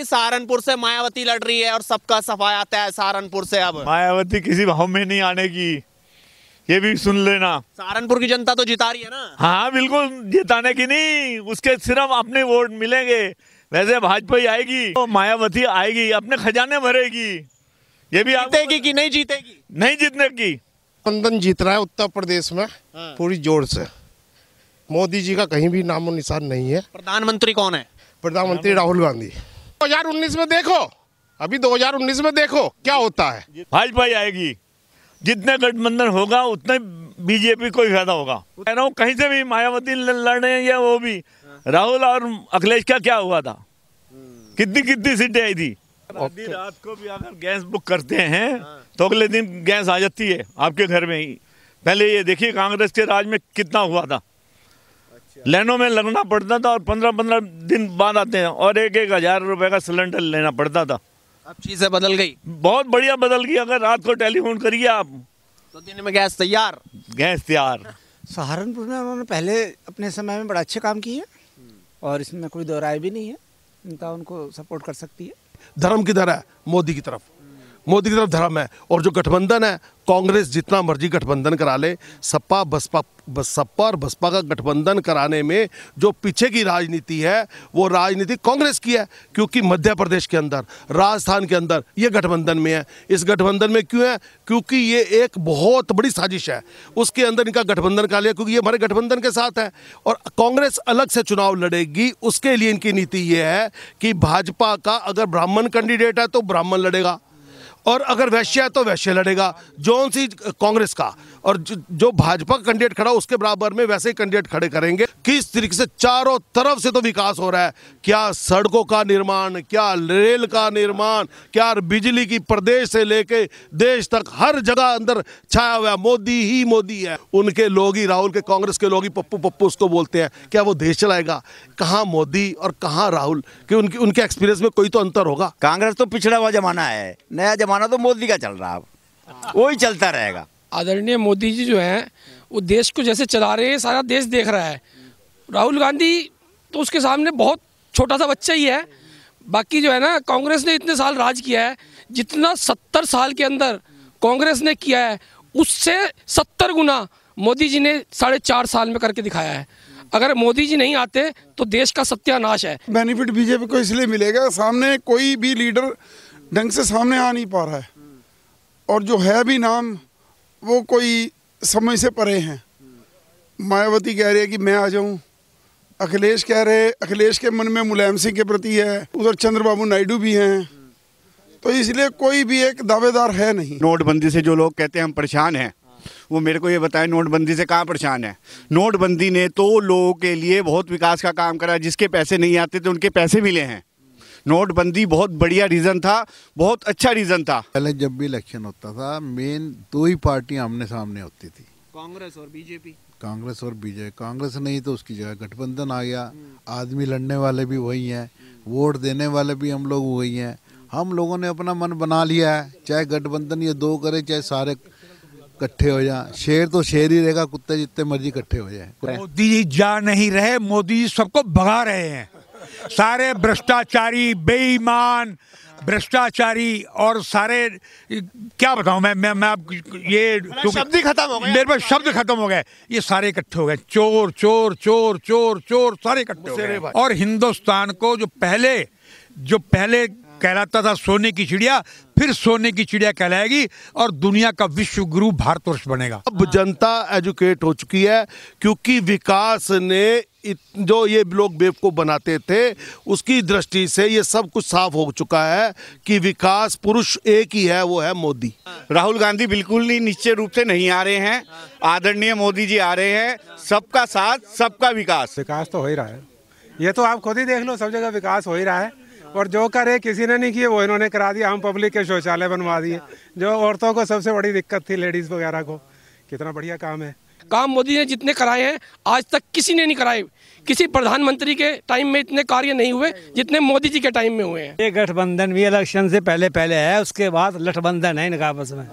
कि सहारनपुर से मायावती लड़ रही है और सबका सफाया आता है सहारनपुर से। अब मायावती किसी भाव में नहीं आने की, ये भी सुन लेना। सहारनपुर की जनता तो जिता रही है ना। हाँ बिल्कुल, जिताने की नहीं, उसके सिर्फ अपने वोट मिलेंगे। वैसे भाजपा ही आएगी तो मायावती आएगी, अपने खजाने भरेगी। ये भी जीतेगी कि नहीं जीतेगी? नहीं जीतने की। गठबंधन जीत रहा है उत्तर प्रदेश में पूरी जोर से। मोदी जी का कहीं भी नामो निशान नहीं है। प्रधानमंत्री कौन है? प्रधानमंत्री राहुल गांधी। 2019 में देखो, अभी 2019 में देखो क्या होता है। भाजपा ही आएगी। जितने गठबंधन होगा उतने बीजेपी को ही फायदा होगा। कह रहा हूँ कहीं से भी मायावती लड़ने या वो भी, राहुल और अखिलेश का क्या हुआ था, कितनी कितनी सीटें आई थी। आधी रात को भी अगर गैस बुक करते हैं तो अगले दिन गैस आ जाती है आपके घर में ही। पहले ये देखिए कांग्रेस के राज में कितना हुआ था। लाइनों में लगना पड़ता था और 15-15 दिन बाद आते हैं और 1,000 रुपए का सिलेंडर लेना पड़ता था। अब चीजें बदल गई, बहुत बढ़िया बदल गई। अगर रात को टेलीफोन करिए आप तो दिन में गैस तैयार। गैस तैयार। सहारनपुर में उन्होंने पहले अपने समय में बड़ा अच्छे काम किए और इसमें कोई दो राय भी नहीं है। जनता उनको सपोर्ट कर सकती है। धर्म किधर है? मोदी की तरफ। मोदी की तरफ धर्म है। और जो गठबंधन है, कांग्रेस जितना मर्जी गठबंधन करा ले, सपा और बसपा का गठबंधन कराने में जो पीछे की राजनीति है वो राजनीति कांग्रेस की है। क्योंकि मध्य प्रदेश के अंदर, राजस्थान के अंदर ये गठबंधन में है। इस गठबंधन में क्यों है? क्योंकि ये एक बहुत बड़ी साजिश है। उसके अंदर इनका गठबंधन करा लिया क्योंकि ये हमारे गठबंधन के साथ है। और कांग्रेस अलग से चुनाव लड़ेगी, उसके लिए इनकी नीति ये है कि भाजपा का अगर ब्राह्मण कैंडिडेट है तो ब्राह्मण लड़ेगा और अगर वैश्य है तो वैश्य लड़ेगा। जौन सी कांग्रेस का और जो भाजपा का कैंडिडेट खड़ा उसके बराबर में वैसे ही कैंडिडेट खड़े करेंगे। किस तरीके से चारों तरफ से तो विकास हो रहा है। क्या सड़कों का निर्माण, क्या रेल का निर्माण, क्या बिजली की, प्रदेश से लेके देश तक हर जगह अंदर छाया हुआ मोदी ही मोदी है। उनके लोग ही, राहुल के कांग्रेस के लोग ही पप्पू पप्पू उसको बोलते हैं। क्या वो देश चलाएगा? कहाँ मोदी और कहाँ राहुल? कि उनके एक्सपीरियंस में कोई तो अंतर होगा। कांग्रेस तो पिछड़ा हुआ जमाना है, नया जमाना तो मोदी का चल रहा है, वही चलता रहेगा। आदरणीय मोदी जी जो हैं वो देश को जैसे चला रहे हैं, सारा देश देख रहा है। राहुल गांधी तो उसके सामने बहुत छोटा सा बच्चा ही है। बाकी जो है ना, कांग्रेस ने इतने साल राज किया है, जितना 70 साल के अंदर कांग्रेस ने किया है उससे 70 गुना मोदी जी ने 4.5 साल में करके दिखाया है। अगर मोदी जी नहीं आते तो देश का सत्यानाश है। बेनिफिट बीजेपी को इसलिए मिलेगा, सामने कोई भी लीडर ढंग से सामने आ नहीं पा रहा है और जो है भी नाम वो कोई समझ से परे हैं। मायावती कह रही है कि मैं आ जाऊं, अखिलेश कह रहे, अखिलेश के मन में मुलायम सिंह के प्रति है, उधर चंद्रबाबू नायडू भी हैं, तो इसलिए कोई भी एक दावेदार है नहीं। नोटबंदी से जो लोग कहते हैं हम परेशान हैं, वो मेरे को ये बताएं नोटबंदी से कहाँ परेशान है। नोटबंदी ने तो लोगों के लिए बहुत विकास का काम करा। जिसके पैसे नहीं आते थे उनके पैसे मिले हैं। नोटबंदी बहुत बढ़िया रीज़न था, बहुत अच्छा रीज़न था। पहले जब भी इलेक्शन होता था मेन 2 ही पार्टियां आमने सामने होती थी, कांग्रेस और बीजेपी। कांग्रेस और बीजेपी। कांग्रेस नहीं तो उसकी जगह गठबंधन आ गया। आदमी लड़ने वाले भी वही हैं, वोट देने वाले भी हम लोग वही हैं। हम लोगों ने अपना मन बना लिया है, चाहे गठबंधन ये 2 करे चाहे सारे इकट्ठे हो जाए। शेर तो शेर ही रहेगा, कुत्ते जितने मर्जी इकट्ठे हो जाए। मोदी जी जा नहीं रहे, मोदी जी सबको भगा रहे हैं। सारे भ्रष्टाचारी, बेईमान भ्रष्टाचारी और सारे, क्या बताऊं मैं आप, ये शब्द ही खत्म हो गए, मेरे पास शब्द खत्म हो गए। ये सारे इकट्ठे हो गए, चोर चोर चोर चोर चोर सारे इकट्ठे हो गए। और हिंदुस्तान को जो पहले कहलाता था सोने की चिड़िया, फिर सोने की चिड़िया कहलाएगी और दुनिया का विश्व गुरु भारतवर्ष बनेगा। अब जनता एजुकेट हो चुकी है क्योंकि विकास ने जो ये लोग बेवकूफ बनाते थे उसकी दृष्टि से ये सब कुछ साफ हो चुका है कि विकास पुरुष एक ही है, वो है मोदी। राहुल गांधी बिल्कुल ही निश्चित रूप से नहीं आ रहे हैं। आदरणीय मोदी जी आ रहे हैं। सबका साथ, सबका विकास। विकास तो हो ही रहा है, ये तो आप खुद ही देख लो, सब जगह विकास हो ही रहा है। और जो करे किसी ने नहीं किए वो इन्होंने करा दिया। हम पब्लिक के शौचालय बनवा दिए, जो औरतों को सबसे बड़ी दिक्कत थी, लेडीज़ वगैरह को। कितना बढ़िया काम है। काम मोदी ने जितने कराए हैं आज तक किसी ने नहीं कराए। किसी प्रधानमंत्री के टाइम में इतने कार्य नहीं हुए जितने मोदी जी के टाइम में हुए हैं। ये गठबंधन भी इलेक्शन से पहले है, उसके बाद लठबंधन है इनका आपस में।